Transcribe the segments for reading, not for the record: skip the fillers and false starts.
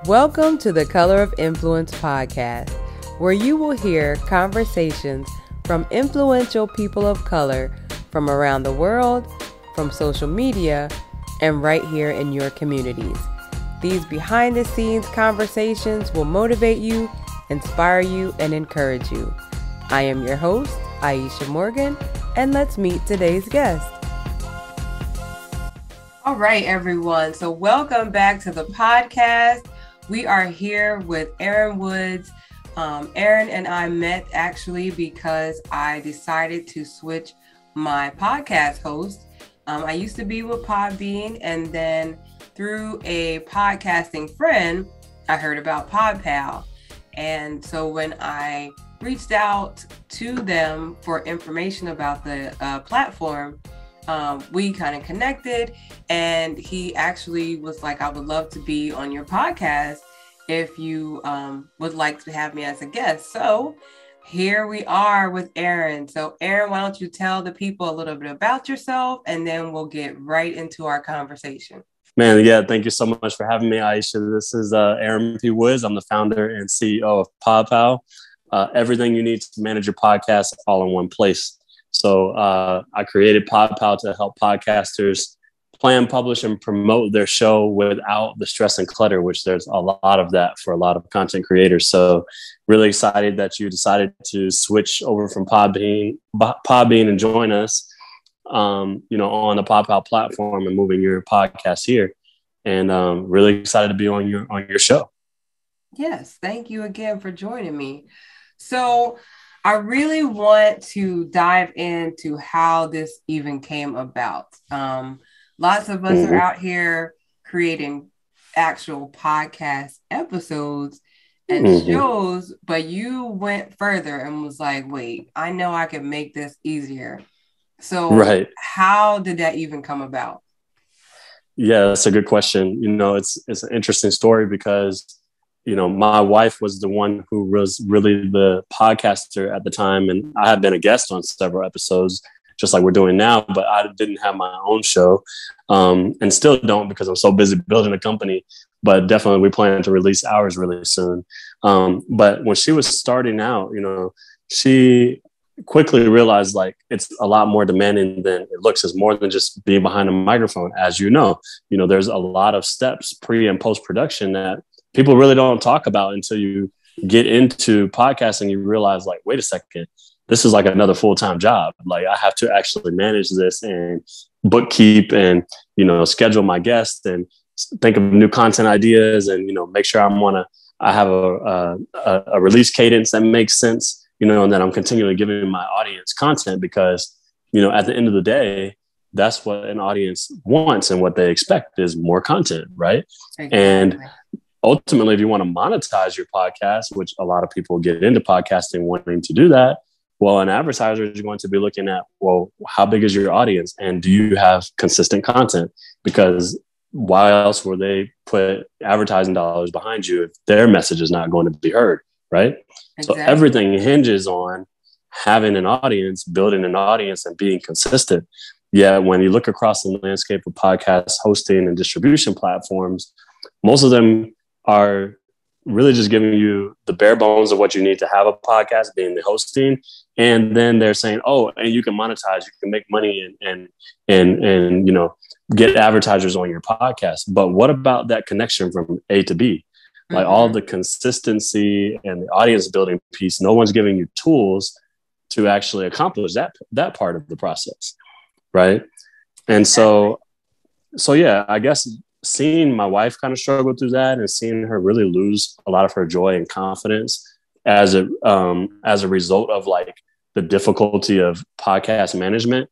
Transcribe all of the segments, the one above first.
Welcome to the Color of Influence podcast, where you will hear conversations from influential people of color from around the world, from social media, and right here in your communities. These behind-the-scenes conversations will motivate you, inspire you, and encourage you. I am your host, Aisha Morgan, and let's meet today's guest. All right, everyone. So welcome back to the podcast. We are here with Tania Woods. Erin and I met actually because I decided to switch my podcast host. I used to be with Podbean, and then through a podcasting friend, I heard about Podpal. And so when I reached out to them for information about the platform, we kind of connected, and he actually was like, I would love to be on your podcast if you would like to have me as a guest. So here we are with Erin. So Erin, why don't you tell the people a little bit about yourself, and then we'll get right into our conversation. Man, yeah, thank you so much for having me, Aisha. This is Tania Woods. I'm the founder and CEO of Podpal. Everything you need to manage your podcast all in one place. So I created Podpal to help podcasters plan, publish, and promote their show without the stress and clutter, which there's a lot of that for a lot of content creators. So really excited that you decided to switch over from Podbean and join us, on the Podpal platform and moving your podcast here. And really excited to be on your show. Yes, thank you again for joining me. So I really want to dive into how this even came about. Lots of us are out here creating actual podcast episodes and shows, but you went further and was like, wait, I know I can make this easier. So How did that even come about? Yeah, that's a good question. It's an interesting story because my wife was the one who was really the podcaster at the time. And I had been a guest on several episodes, just like we're doing now, but I didn't have my own show and still don't because I'm so busy building a company. But definitely we plan to release ours really soon. But when she was starting out, she quickly realized like it's a lot more demanding than it looks. It's more than just being behind a microphone. As there's a lot of steps pre and post production that people really don't talk about until you get into podcasting. You realize like, wait a second, this is like another full-time job. Like I have to actually manage this and bookkeep and, schedule my guests and think of new content ideas and, make sure I have a release cadence that makes sense, and that I'm continually giving my audience content because, at the end of the day, that's what an audience wants and what they expect is more content, right? Exactly. And ultimately, if you want to monetize your podcast, which a lot of people get into podcasting wanting to do that, well, an advertiser is going to be looking at, well, how big is your audience? And do you have consistent content? Because why else will they put advertising dollars behind you if their message is not going to be heard, right? Exactly. So everything hinges on having an audience, building an audience, and being consistent. Yeah, when you look across the landscape of podcast hosting and distribution platforms, most of them are really just giving you the bare bones of what you need to have a podcast, being the hosting. And then they're saying, oh, and you can monetize, you can make money and get advertisers on your podcast. But what about that connection from A to B? Like all the consistency and the audience building piece, no one's giving you tools to actually accomplish that part of the process. Right. And so yeah, I guess seeing my wife kind of struggle through that and seeing her really lose a lot of her joy and confidence as a result of like the difficulty of podcast management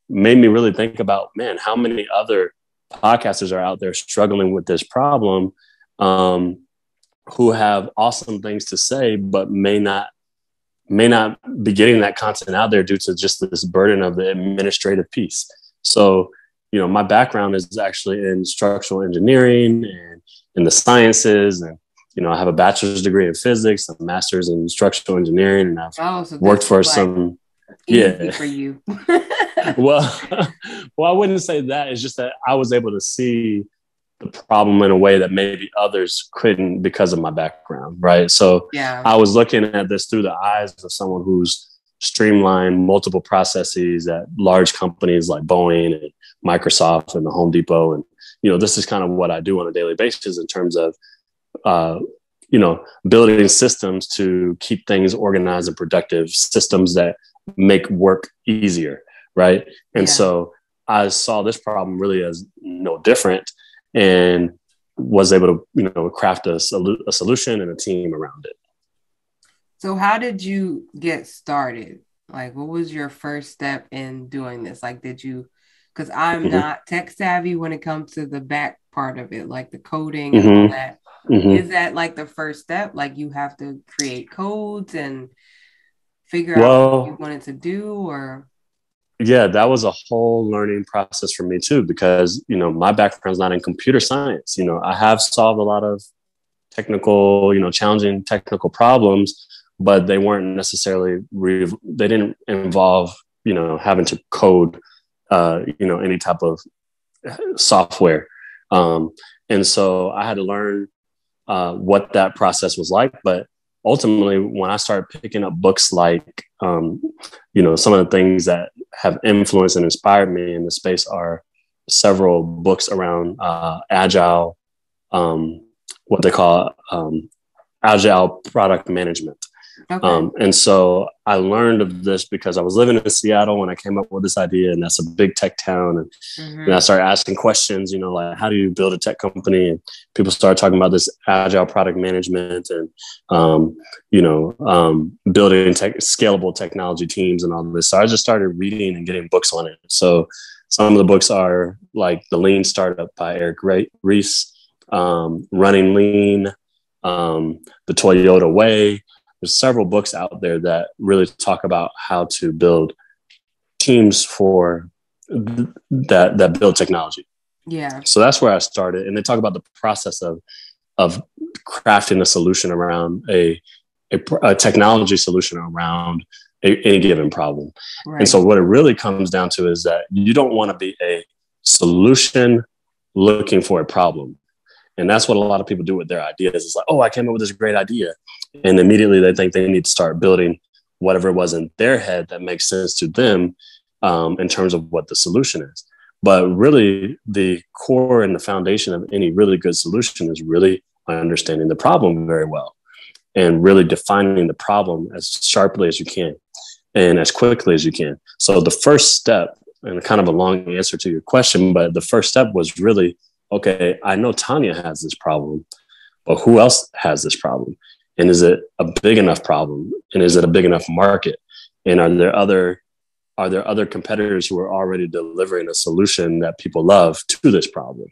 made me really think about, man, how many other podcasters are out there struggling with this problem, who have awesome things to say, but may not be getting that content out there due to just this burden of the administrative piece. So, my background is actually in structural engineering and in the sciences. And, I have a bachelor's degree in physics, a master's in structural engineering, and I've worked for some. Easy for you. well, I wouldn't say that. It's just that I was able to see the problem in a way that maybe others couldn't because of my background, right? So I was looking at this through the eyes of someone who's streamlined multiple processes at large companies like Boeing and Microsoft and the Home Depot. And, this is kind of what I do on a daily basis in terms of, building systems to keep things organized and productive, systems that make work easier, right? And so I saw this problem really as no different, and was able to, craft a solution and a team around it. So how did you get started? Like, what was your first step in doing this? Like, because I'm not tech savvy when it comes to the back part of it, like the coding and all that. Is that like the first step? Like, you have to create codes and figure out what you wanted to do, or? Yeah, that was a whole learning process for me too, because, my background's not in computer science. I have solved a lot of technical, challenging technical problems, but they weren't necessarily, they didn't involve, having to code, any type of software. And so I had to learn what that process was like. But ultimately, when I started picking up books like, some of the things that have influenced and inspired me in the space are several books around agile, what they call agile product management. Okay. And so I learned of this because I was living in Seattle when I came up with this idea, and that's a big tech town. And I started asking questions, like, how do you build a tech company? And people started talking about this agile product management and, building scalable technology teams and all this. So I just started reading and getting books on it. So some of the books are like The Lean Startup by Eric Ries, Running Lean, The Toyota Way. There's several books out there that really talk about how to build teams for that build technology. Yeah. So that's where I started. And they talk about the process of crafting a solution around a technology solution around any given problem. Right. And so what it really comes down to is that you don't want to be a solution looking for a problem. And that's what a lot of people do with their ideas. It's like, I came up with this great idea. And immediately they think they need to start building whatever it was in their head that makes sense to them in terms of what the solution is. But really, the core and the foundation of any really good solution is really understanding the problem very well and really defining the problem as sharply as you can and as quickly as you can. So the first step, and kind of a long answer to your question, but the first step was really, okay, I know Tania has this problem, but who else has this problem? And is it a big enough problem? And is it a big enough market? And are there other competitors who are already delivering a solution that people love to this problem?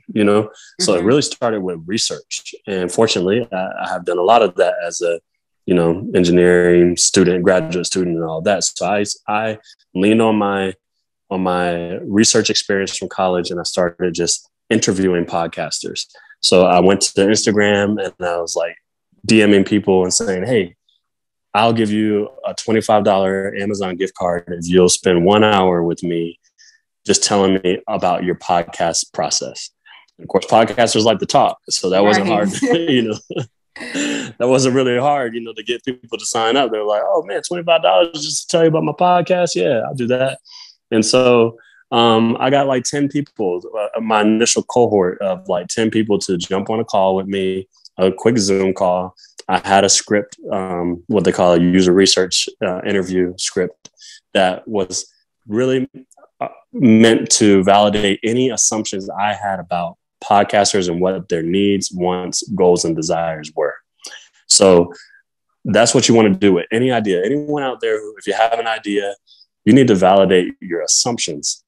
So it really started with research. And fortunately, I have done a lot of that as a, engineering student, graduate student and all that. So I leaned on my research experience from college, and I started just interviewing podcasters. So I went to Instagram and I was like DMing people and saying, hey, I'll give you a $25 Amazon gift card if you'll spend 1 hour with me just telling me about your podcast process. And of course, podcasters like to talk. So that wasn't hard, that wasn't really hard, to get people to sign up. They're like, oh man, $25 just to tell you about my podcast. Yeah, I'll do that. And so I got like 10 people, my initial cohort of like 10 people to jump on a call with me, a quick Zoom call. I had a script, what they call a user research interview script that was really meant to validate any assumptions I had about podcasters and what their needs, wants, goals, and desires were. So that's what you want to do with any idea. Anyone out there who, if you have an idea, you need to validate your assumptions.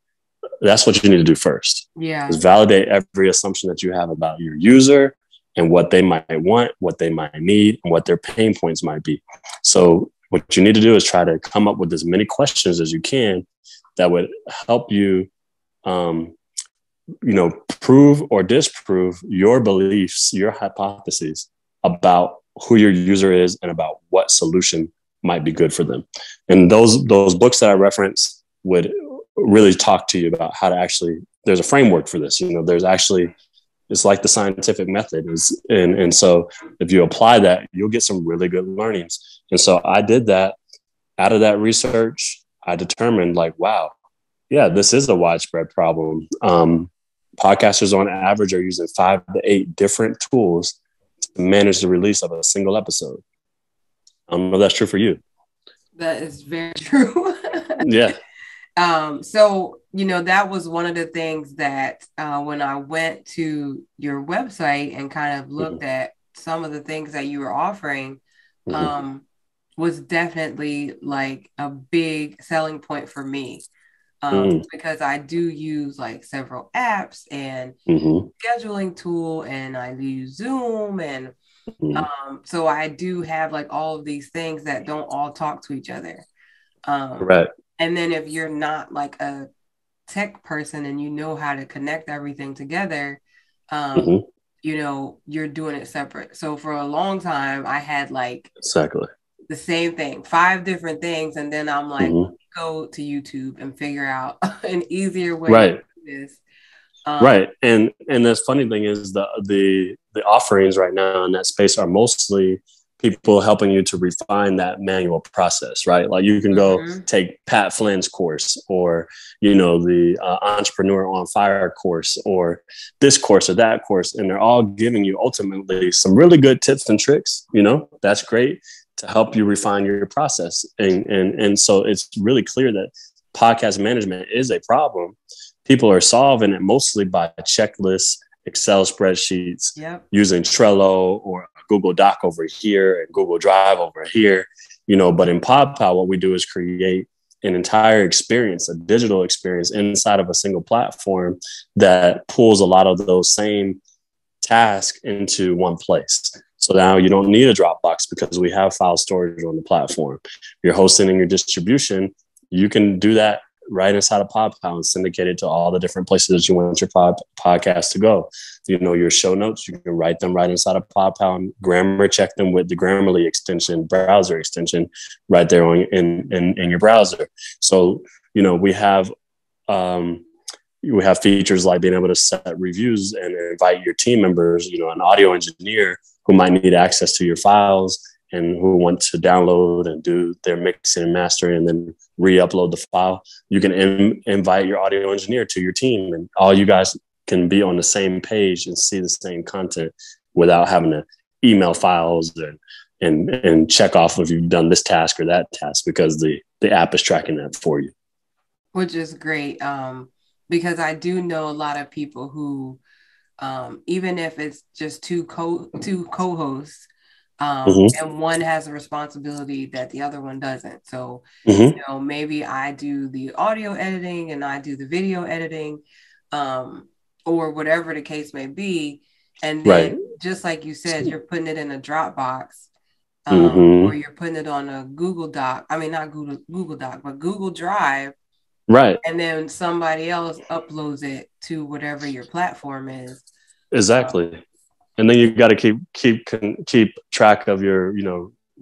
That's what you need to do first. Yeah. Is validate every assumption that you have about your user and what they might want, what they might need, and what their pain points might be. So what you need to do is try to come up with as many questions as you can that would help you, prove or disprove your beliefs, your hypotheses about who your user is and about what solution might be good for them. And those books that I referenced would really talk to you about how to actually, there's a framework for this. There's actually It's like the scientific method is, and so if you apply that, you'll get some really good learnings. And so I did that. Out of that research, I determined like, wow, yeah, this is a widespread problem. Podcasters on average are using 5 to 8 different tools to manage the release of a single episode. I don't know if that's true for you. That is very true. Yeah. So, that was one of the things that when I went to your website and kind of looked at some of the things that you were offering, was definitely like a big selling point for me. Because I do use like several apps and scheduling tool, and I use Zoom, and so I do have like all of these things that don't all talk to each other. Right. And then if you're not like a tech person and you know how to connect everything together, you're doing it separate. So for a long time, I had like exactly the same thing, 5 different things. And then I'm like, go to YouTube and figure out an easier way to do this. Right. And the funny thing is the offerings right now in that space are mostly people helping you to refine that manual process, right? Like you can go take Pat Flynn's course, or, the Entrepreneur on Fire course, or this course or that course. And they're all giving you ultimately some really good tips and tricks, that's great to help you refine your process. And so it's really clear that podcast management is a problem. People are solving it mostly by checklists, Excel spreadsheets, using Trello or Google Doc over here and Google Drive over here, but in Podpal, what we do is create an entire experience, a digital experience inside of a single platform that pulls a lot of those same tasks into one place. So now you don't need a Dropbox because we have file storage on the platform. You're hosting and your distribution. You can do that right inside of Podpal and syndicate it to all the different places that you want your podcast to go. Your show notes, you can write them right inside of Podpal and grammar check them with the Grammarly extension, browser extension, right there in your browser. So, we have features like being able to set reviews and invite your team members, an audio engineer who might need access to your files and who want to download and do their mixing and mastering and then re-upload the file. You can invite your audio engineer to your team, and all you guys can be on the same page and see the same content without having to email files and check off if you've done this task or that task, because the app is tracking that for you. Which is great, because I do know a lot of people who, even if it's just two co-hosts, and one has a responsibility that the other one doesn't. So, maybe I do the audio editing and I do the video editing, or whatever the case may be. And then just like you said, you're putting it in a Dropbox, or you're putting it on a Google Doc. I mean, not Google Doc, but Google Drive. Right. And then somebody else uploads it to whatever your platform is. Exactly. And then you got to keep track of your,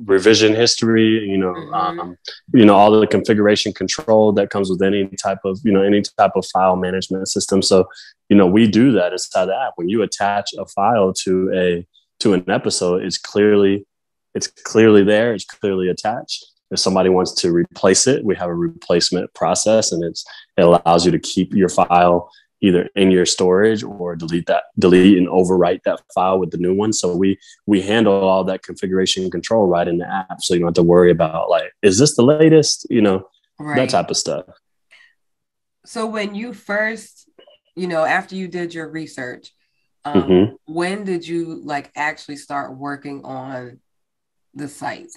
revision history, all the configuration control that comes with any type of file management system. So, we do that inside the app. When you attach a file to an episode, it's clearly there. It's clearly attached. If somebody wants to replace it, we have a replacement process, and it allows you to keep your file either in your storage or delete and overwrite that file with the new one. So we handle all that configuration and control right in the app. So you don't have to worry about like, is this the latest, that type of stuff. So when you first, after you did your research, when did you like actually start working on the site?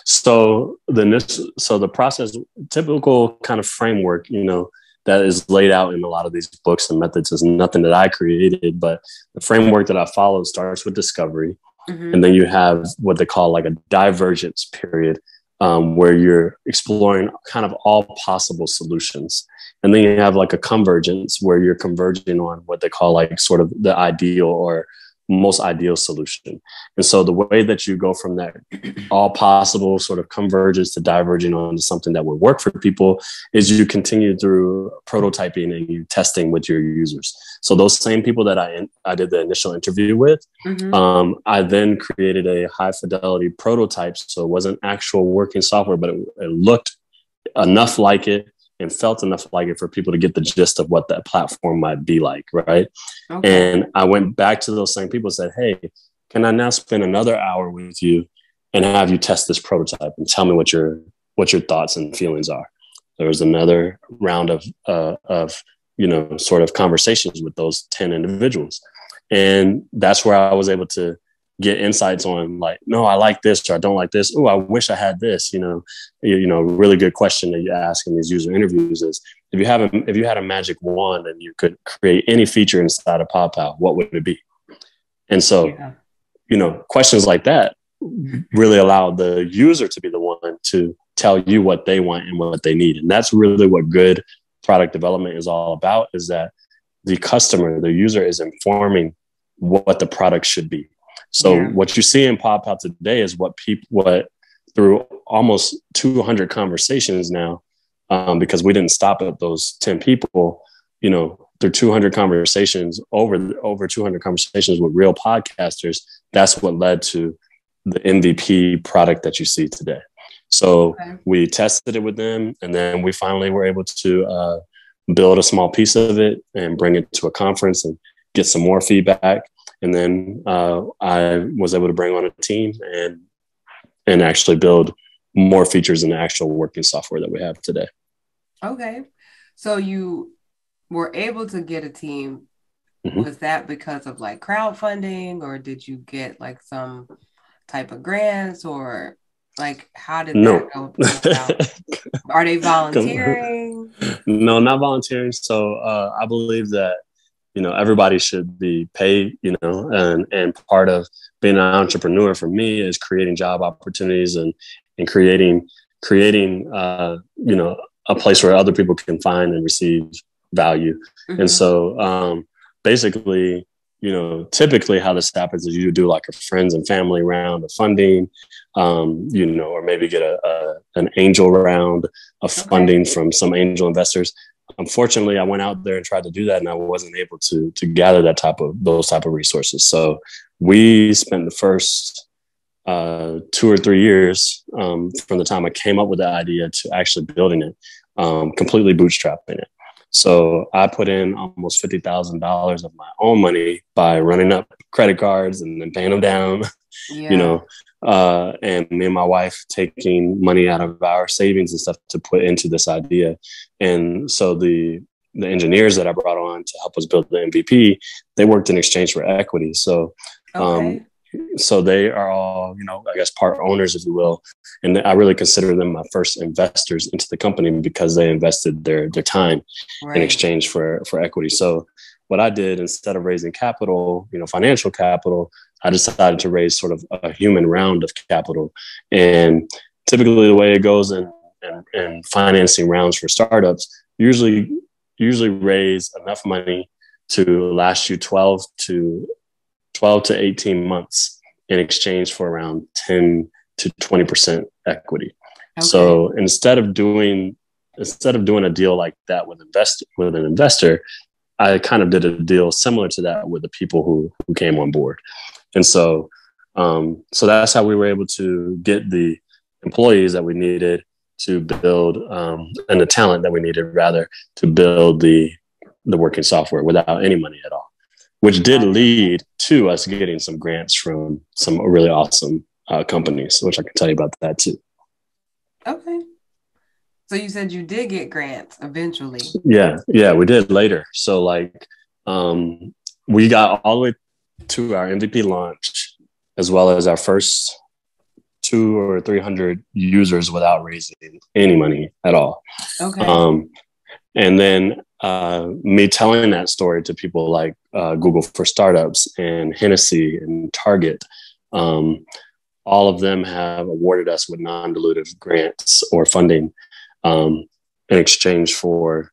So the process, typical kind of framework, that is laid out in a lot of these books and methods is nothing that I created, but the framework that I follow starts with discovery. And then you have what they call like a divergence period, where you're exploring kind of all possible solutions. And then you have like a convergence where you're converging on what they call like sort of the ideal or most ideal solution. And so the way that you go from that all possible sort of convergence to diverging onto something that would work for people is you continue through prototyping and you testing with your users. So those same people that I did the initial interview with, I then created a high fidelity prototype. So it wasn't actual working software, but it looked enough like it and felt enough like it for people to get the gist of what that platform might be like, right? Okay. And I went back to those same people and said, hey, can I now spend another hour with you and have you test this prototype and tell me what your thoughts and feelings are? There was another round of sort of conversations with those 10 individuals. And that's where I was able to get insights on, like, no, I like this, or I don't like this. Oh, I wish I had this. Really good question that you ask in these user interviews is, if you had a magic wand and you could create any feature inside of Podpal, what would it be? And so, questions like that really allow the user to be the one to tell you what they want and what they need. And that's really what good product development is all about, is that the customer, the user, is informing what the product should be. So what you see in Podpal today is what through almost 200 conversations now, because we didn't stop at those 10 people, through 200 conversations, over 200 conversations with real podcasters, that's what led to the MVP product that you see today. So we tested it with them, and then we finally were able to build a small piece of it and bring it to a conference and get some more feedback. And then I was able to bring on a team and actually build more features in the actual working software that we have today. Okay. So you were able to get a team. Was that because of like crowdfunding, or did you get like some type of grants, or like how did that go about? Are they volunteering? No, not volunteering. So I believe that everybody should be paid, and part of being an entrepreneur for me is creating job opportunities and creating a place where other people can find and receive value. And so basically, typically how this happens is you do like a friends and family round of funding, or maybe get an angel round of funding from some angel investors. Unfortunately, I went out there and tried to do that, and I wasn't able to gather those type of resources. So we spent the first 2 or 3 years from the time I came up with the idea to actually building it, completely bootstrapping it. So I put in almost $50,000 of my own money by running up credit cards and then paying them down, and me and my wife taking money out of our savings and stuff to put into this idea. And so the engineers that I brought on to help us build the MVP, they worked in exchange for equity. So, so they are all, I guess, part owners, if you will. And I really consider them my first investors into the company because they invested their time in exchange for equity. So what I did, instead of raising capital, financial capital, I decided to raise sort of a human round of capital. And typically the way it goes in financing rounds for startups, usually raise enough money to last you 12 to 18 months in exchange for around 10 to 20% equity. Okay. So instead of doing a deal like that with an investor, I kind of did a deal similar to that with the people who came on board. And so that's how we were able to get the employees that we needed to build, and the talent that we needed rather to build the working software without any money at all, which did lead to us getting some grants from some really awesome companies, which I can tell you about that too. Okay. So you said you did get grants eventually. Yeah, we did later. So we got all the way to our MVP launch, as well as our first 200 or 300 users without raising any money at all. Okay. And then me telling that story to people like Google for Startups and Hennessy and Target, all of them have awarded us with non-dilutive grants or funding in exchange for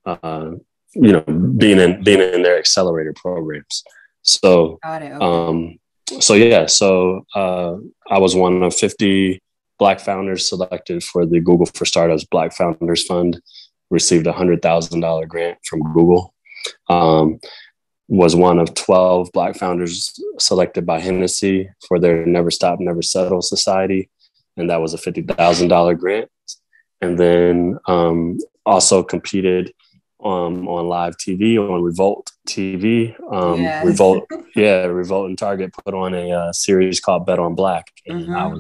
being in their accelerator programs. So, Got it. Okay. I was one of 50 Black founders selected for the Google for Startups Black Founders Fund. Received a $100,000 grant from Google. Was one of 12 Black founders selected by Hennessy for their Never Stop, Never Settle Society, and that was a $50,000 grant. And then also competed on live TV on Revolt TV. Yes. Revolt and Target put on a series called Bet on Black, and Mm-hmm.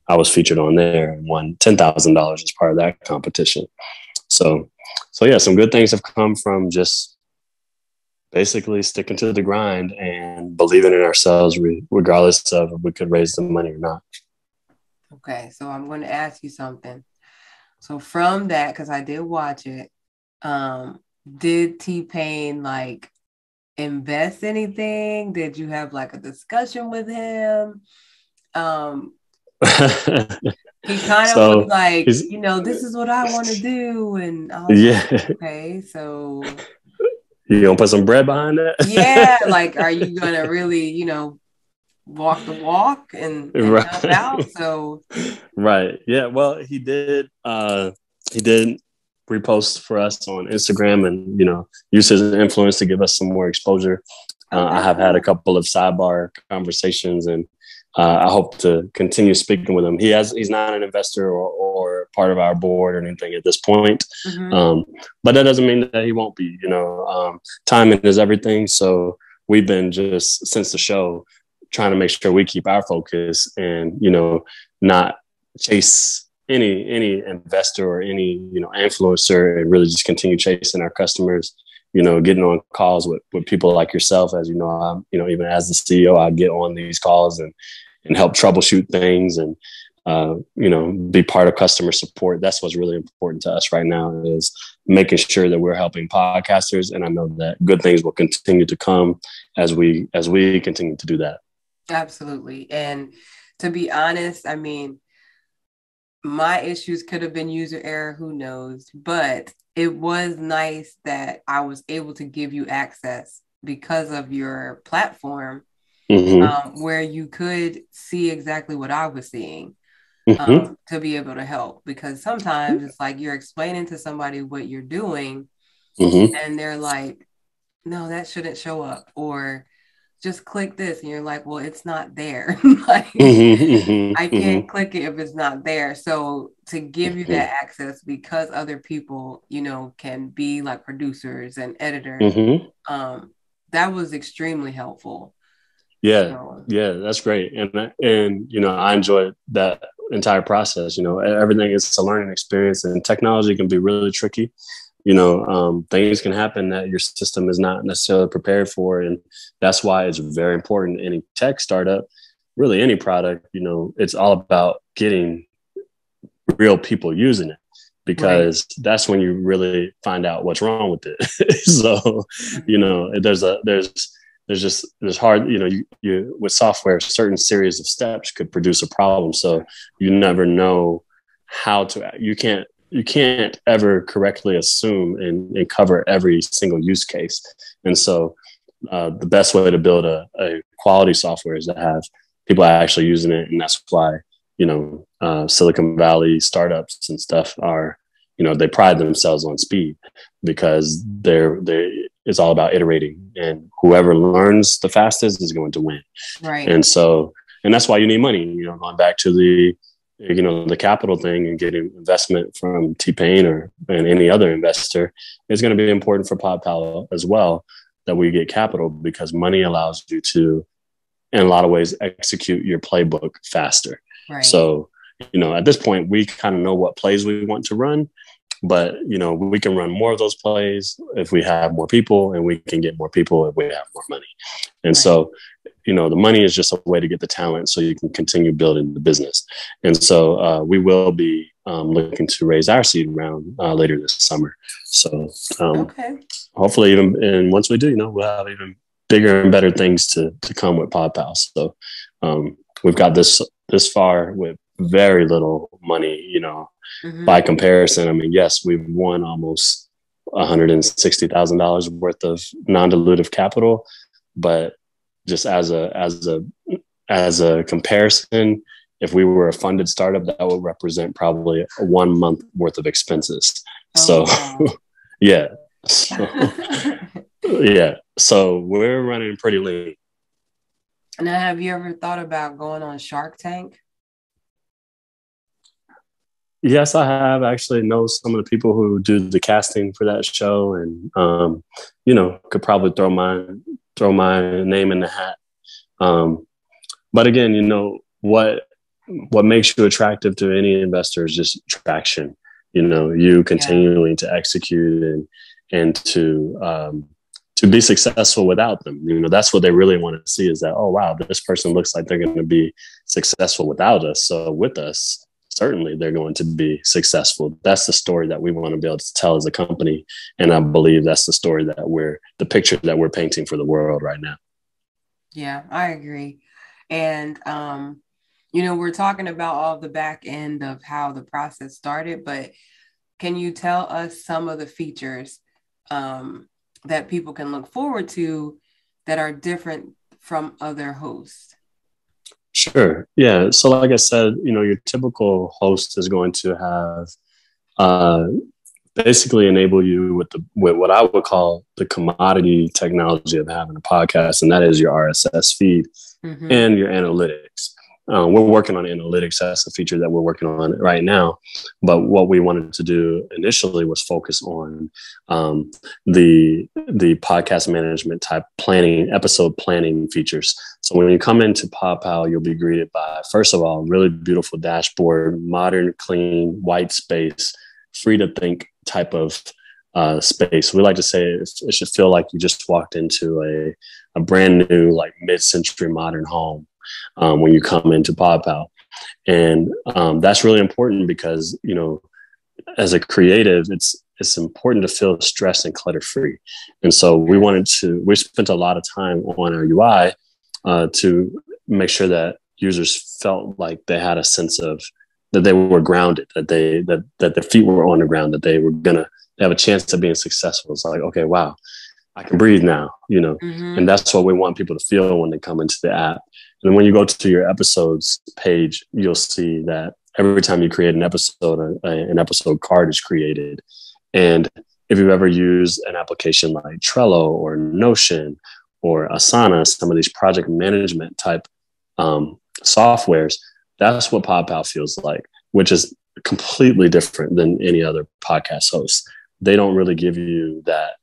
I was featured on there and won $10,000 as part of that competition. So yeah, some good things have come from just basically sticking to the grind and believing in ourselves, regardless of if we could raise the money or not. Okay, so I'm going to ask you something. So from that, because I did watch it, did T-Pain like invest anything? Did you have like a discussion with him? He kind of was like, this is what I want to do. And I was like, okay, so you gonna put some bread behind that? Yeah, like, are you gonna really, walk the walk and help out? So right. Yeah. Well, he did repost for us on Instagram and, use his influence to give us some more exposure. I have had a couple of sidebar conversations, and I hope to continue speaking with him. He's not an investor or part of our board or anything at this point. Mm-hmm. But that doesn't mean that he won't be, timing is everything. So we've been just since the show trying to make sure we keep our focus and, not chase any investor or any, influencer, and really just continue chasing our customers, getting on calls with people like yourself. As you know, I'm, even as the CEO, I get on these calls and help troubleshoot things and, be part of customer support. That's what's really important to us right now, is making sure that we're helping podcasters. And I know that good things will continue to come as we continue to do that. Absolutely. And to be honest, I mean, my issues could have been user error, who knows, but it was nice that I was able to give you access because of your platform, where you could see exactly what I was seeing, to be able to help. Because sometimes it's like you're explaining to somebody what you're doing, and they're like, no, that shouldn't show up, or just click this, and you're like, well, it's not there. Like, I can't click it if it's not there. So to give you that access, because other people, can be like producers and editors, that was extremely helpful. Yeah, that's great. And I enjoyed that entire process. Everything is a learning experience, and technology can be really tricky. Things can happen that your system is not necessarily prepared for. And that's why it's very important. Any tech startup, really any product, it's all about getting real people using it, because that's when you really find out what's wrong with it. So, there's hard, you with software, certain series of steps could produce a problem. So you never know how to, you can't ever correctly assume and cover every single use case. And so the best way to build a quality software is to have people actually using it. And that's why, Silicon Valley startups and stuff are, they pride themselves on speed, because it's all about iterating, and whoever learns the fastest is going to win. Right. And that's why you need money, going back to the capital thing, and getting investment from T-Pain and any other investor is going to be important for Podpal as well, that we get capital, because money allows you to, in a lot of ways, execute your playbook faster. Right. So, at this point, we kind of know what plays we want to run, but, we can run more of those plays if we have more people, and we can get more people if we have more money. And so, the money is just a way to get the talent so you can continue building the business. And so we will be looking to raise our seed round later this summer. So hopefully, and once we do, we'll have even bigger and better things to come with Podpal. So we've got this far with very little money, by comparison. I mean, yes, we've won almost $160,000 worth of non-dilutive capital, but just as a comparison, if we were a funded startup, that would represent probably a 1 month worth of expenses. Oh, So wow. yeah. So, yeah. So we're running pretty lean. Now, have you ever thought about going on Shark Tank? Yes, I have actually know some of the people who do the casting for that show, and could probably throw my name in the hat. But again, what makes you attractive to any investor is just traction. You continuing to execute and to be successful without them. That's what they really want to see, is that, oh wow, this person looks like they're going to be successful without us. So with us, certainly they're going to be successful. That's the story that we want to be able to tell as a company. And I believe that's the picture that we're painting for the world right now. Yeah, I agree. And, we're talking about all the back end of how the process started, but can you tell us some of the features that people can look forward to that are different from other hosts? Sure. Yeah. So like I said, your typical host is going to have basically enable you with what I would call the commodity technology of having a podcast, and that is your RSS feed and your analytics. We're working on analytics. That's a feature that we're working on right now. But what we wanted to do initially was focus on the podcast management type planning, episode planning features. So when you come into Podpal, you'll be greeted by, first of all, really beautiful dashboard, modern, clean, white space, free to think type of space. We like to say it should feel like you just walked into a brand new, like mid-century modern home when you come into Podpal. And that's really important because, as a creative, it's important to feel stress and clutter free. And so we spent a lot of time on our UI to make sure that users felt like they had a sense of that they were grounded, that their feet were on the ground, that they were gonna have a chance of being successful. It's like, okay, wow, I can breathe now, and that's what we want people to feel when they come into the app. And when you go to your episodes page, you'll see that every time you create an episode, an episode card is created. And if you've ever used an application like Trello or Notion or Asana, some of these project management type softwares, that's what Podpal feels like, which is completely different than any other podcast host. They don't really give you that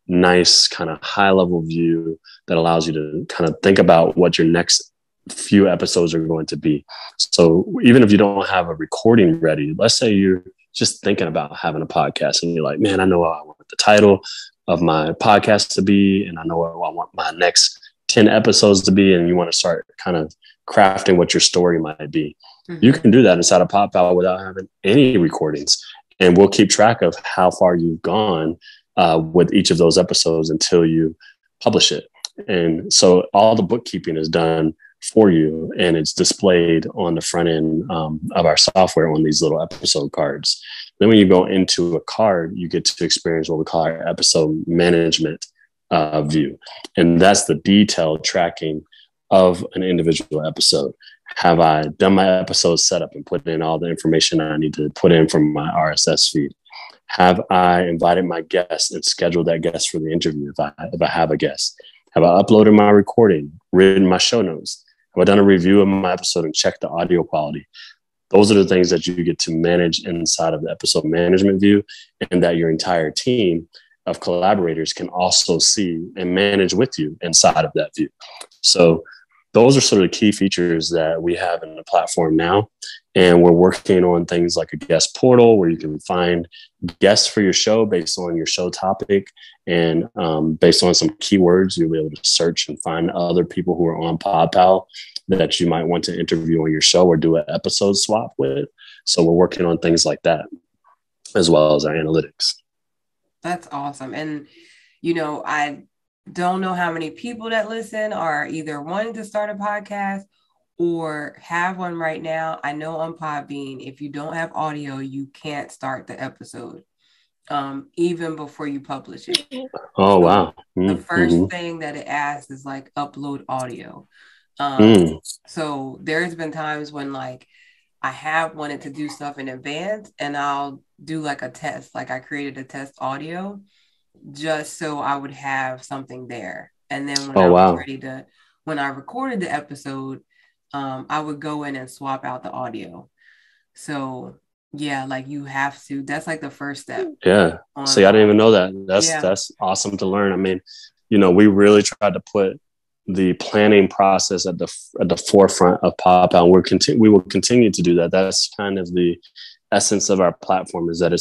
nice kind of high level view that allows you to kind of think about what your next few episodes are going to be. So even if you don't have a recording ready, let's say you're just thinking about having a podcast and you're like, man, I know what I want the title of my podcast to be, and I know what I want my next 10 episodes to be, and you want to start kind of crafting what your story might be. You can do that inside of Podpal without having any recordings. And we'll keep track of how far you've gone with each of those episodes until you publish it. And so all the bookkeeping is done for you, and it's displayed on the front end of our software on these little episode cards. Then when you go into a card, you get to experience what we call our episode management view. And that's the detailed tracking of an individual episode. Have I done my episode setup and put in all the information I need to put in from my RSS feed? Have I invited my guest and scheduled that guest for the interview if I have a guest? Have I uploaded my recording, written my show notes? Have I done a review of my episode and checked the audio quality? Those are the things that you get to manage inside of the episode management view, and that your entire team of collaborators can also see and manage with you inside of that view. So those are sort of the key features that we have in the platform now. And we're working on things like a guest portal where you can find guests for your show based on your show topic. And based on some keywords, you'll be able to search and find other people who are on Podpal that you might want to interview on your show or do an episode swap with. So we're working on things like that, as well as our analytics. That's awesome. And, I don't know how many people that listen are either wanting to start a podcast or have one right now. I know on Podbean, if you don't have audio, you can't start the episode. even before you publish it. Oh, So wow. the first Mm-hmm. thing that it asks is like upload audio. Mm. So there's been times when like I have wanted to do stuff in advance and I'll do like a test. Like I created a test audio just so I would have something there. And then when Oh, I was wow. ready to, when I recorded the episode, I would go in and swap out the audio. So yeah, like you have to, that's like the first step Yeah. on, See, I didn't even know that. yeah, That's awesome to learn. I mean, we really tried to put the planning process at the forefront of Podpal. We will continue to do that. That's kind of the essence of our platform, is that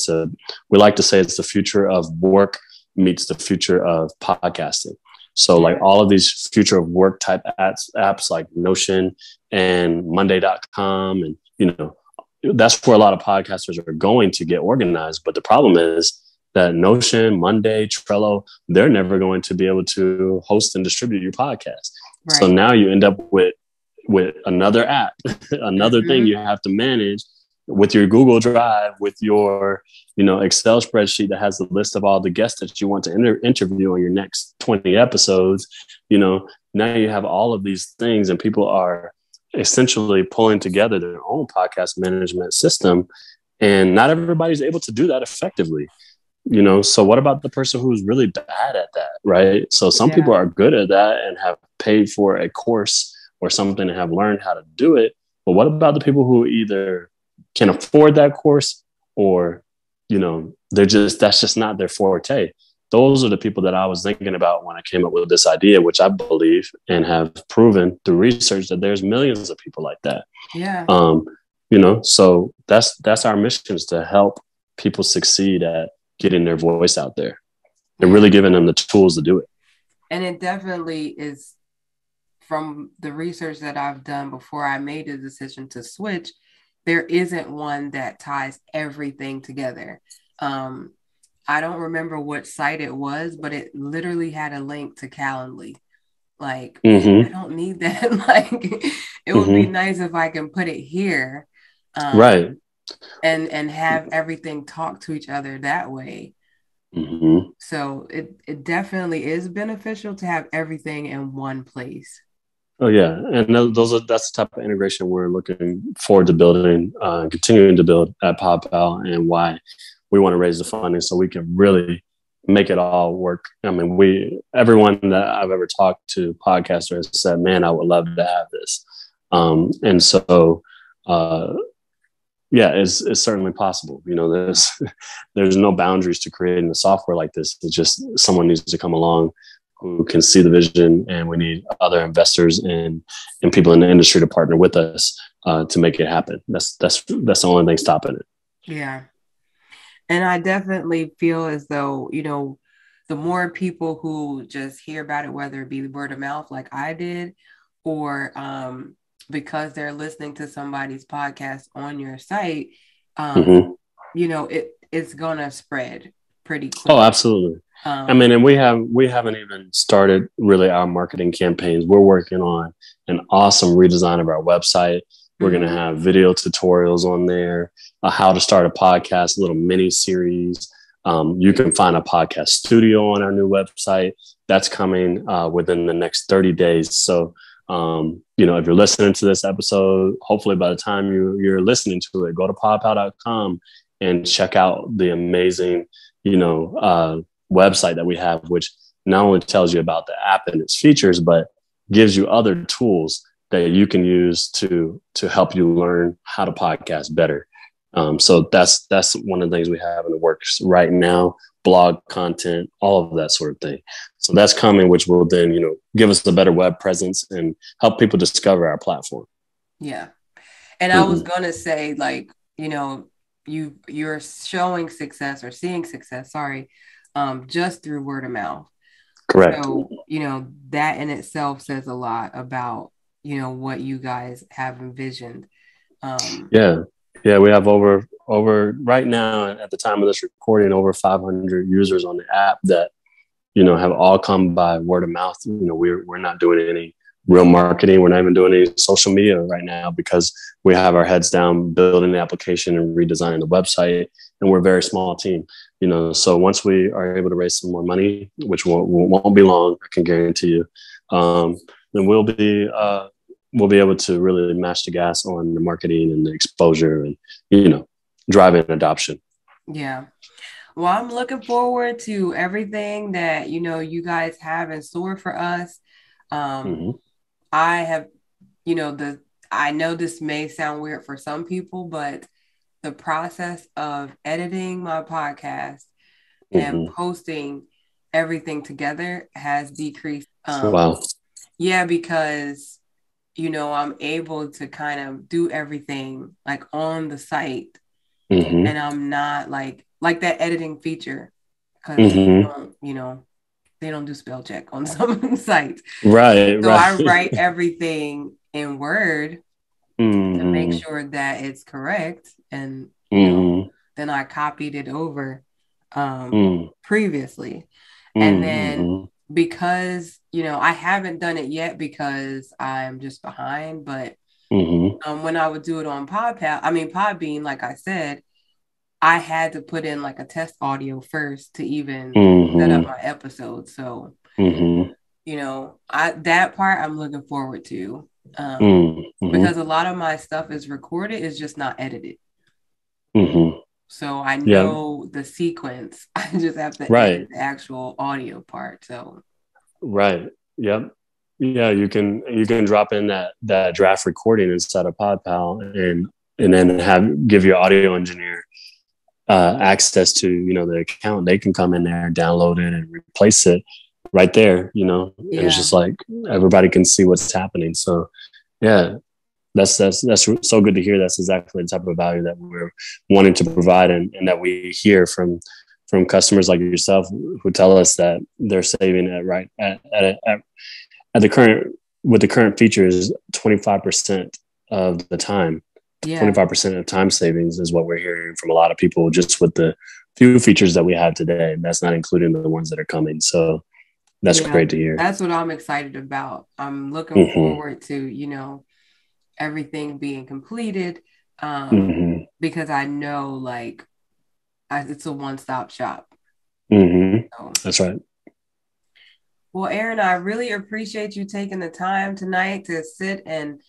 we like to say it's the future of work meets the future of podcasting. So like all of these future of work type apps like Notion and Monday.com, and that's where a lot of podcasters are going to get organized. But the problem is that Notion, Monday, Trello, they're never going to be able to host and distribute your podcast. Right. So now you end up with another app, another thing you have to manage with your Google Drive, with your Excel spreadsheet that has the list of all the guests that you want to interview on your next 20 episodes. Now you have all of these things, and people are essentially pulling together their own podcast management system, and not everybody's able to do that effectively. So what about the person who's really bad at that, right? So some people are good at that and have paid for a course or something and have learned how to do it. But what about the people who either can afford that course, or that's just not their forte? Those are the people that I was thinking about when I came up with this idea, which I believe and have proven through research that there's millions of people like that. Yeah. So that's our mission, is to help people succeed at getting their voice out there and really giving them the tools to do it. And it definitely is, from the research that I've done before I made the decision to switch, there isn't one that ties everything together. I don't remember what site it was, but it literally had a link to Calendly. Like, I don't need that. Like, it would be nice if I can put it here. Right. And have everything talk to each other that way. So it definitely is beneficial to have everything in one place. Oh yeah, and that's the type of integration we're looking forward to building, continuing to build at Podpal, and why we want to raise the funding so we can really make it all work. I mean, everyone that I've ever talked to, podcasters, has said, "Man, I would love to have this," and so. Yeah, it's certainly possible. There's no boundaries to creating a software like this. It's just someone needs to come along who can see the vision, and we need other investors and people in the industry to partner with us to make it happen. That's the only thing stopping it. Yeah. And I definitely feel as though, the more people who just hear about it, whether it be word of mouth like I did, or because they're listening to somebody's podcast on your site, it's gonna spread pretty quick. Oh, absolutely. And we haven't even started really our marketing campaigns. We're working on an awesome redesign of our website. We're going to have video tutorials on there, how to start a podcast, a little mini series. You can find a podcast studio on our new website. That's coming within the next 30 days. So, if you're listening to this episode, hopefully by the time you're listening to it, go to podpal.com and check out the amazing, website that we have, which not only tells you about the app and its features, but gives you other tools that you can use to help you learn how to podcast better. So that's one of the things we have in the works right now: blog content, all of that sort of thing. So that's coming, which will then, give us a better web presence and help people discover our platform. Yeah. And I was going to say, like, you're showing success or seeing success, just through word of mouth. Correct. So, that in itself says a lot about, what you guys have envisioned. Yeah, we have over right now, at the time of this recording, over 500 users on the app that, have all come by word of mouth. We're not doing any real marketing. We're not even doing any social media right now, because we have our heads down building the application and redesigning the website, and we're a very small team. So once we are able to raise some more money, which won't be long, I can guarantee you, then we'll be able to really mash the gas on the marketing and the exposure and, driving adoption. Yeah. Well, I'm looking forward to everything that, you guys have in store for us. I have, I know this may sound weird for some people, but the process of editing my podcast and posting everything together has decreased. Wow. Yeah, because, I'm able to kind of do everything like on the site, and I'm not like that editing feature, because they don't do spell check on some sites. Right. So I write everything in Word to make sure that it's correct. And, then I copied it over previously. And then because, I haven't done it yet because I'm just behind, but when I would do it on Podbean, like I said, I had to put in like a test audio first to even set up my episode. So, that part I'm looking forward to, because a lot of my stuff is recorded, it's just not edited. So I know the sequence. I just have to edit the actual audio part. So. Right. Yep. Yeah. You can drop in that draft recording inside of Podpal and then give your audio engineer access to, the account. They can come in there and download it and replace it right there, and it's just like everybody can see what's happening. So yeah, that's so good to hear. That's exactly the type of value that we're wanting to provide, and that we hear from customers like yourself who tell us that they're saving at the current features 25% of the time. 25% of time savings is what we're hearing from a lot of people just with the few features that we have today. That's not including the ones that are coming. So that's great to hear. That's what I'm excited about. I'm looking forward to, everything being completed, because I know it's a one-stop shop. So. That's right. Well, Aaron, I really appreciate you taking the time tonight to sit and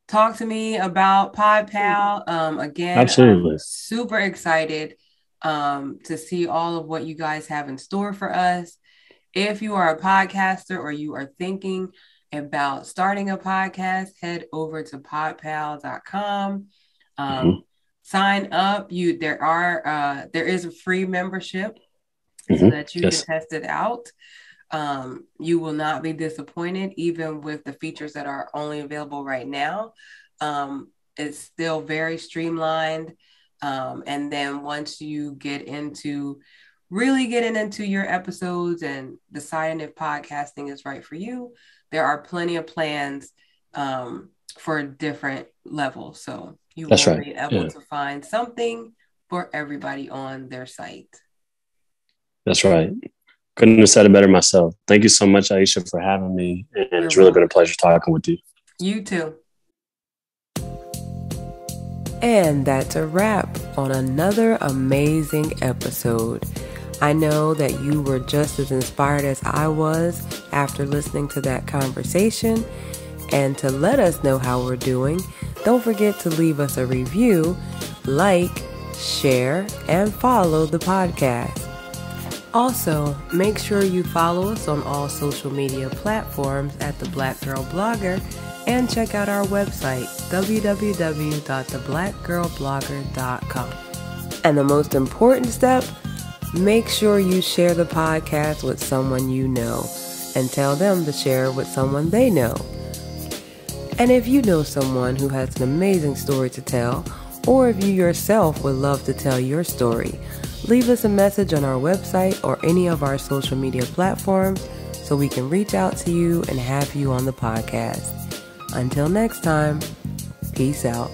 talk to me about Podpal. Again, absolutely. I'm super excited to see all of what you guys have in store for us. If you are a podcaster or you are thinking about starting a podcast, head over to podpal.com. Sign up. There is a free membership so that you can test it out. You will not be disappointed, even with the features that are only available right now. It's still very streamlined. And then once you really getting into your episodes and deciding if podcasting is right for you, there are plenty of plans for different levels. So you will be able to find something for everybody on their site. That's right. Couldn't have said it better myself. Thank you so much, Aisha, for having me. And it's really been a pleasure talking with you. You too. And that's a wrap on another amazing episode. I know that you were just as inspired as I was after listening to that conversation. And to let us know how we're doing, don't forget to leave us a review, share, and follow the podcast. Also, make sure you follow us on all social media platforms at The Black Girl Blogger, and check out our website, www.theblackgirlblogger.com. And the most important step, make sure you share the podcast with someone you know and tell them to share it with someone they know. And if you know someone who has an amazing story to tell, or if you yourself would love to tell your story, leave us a message on our website or any of our social media platforms so we can reach out to you and have you on the podcast. Until next time, peace out.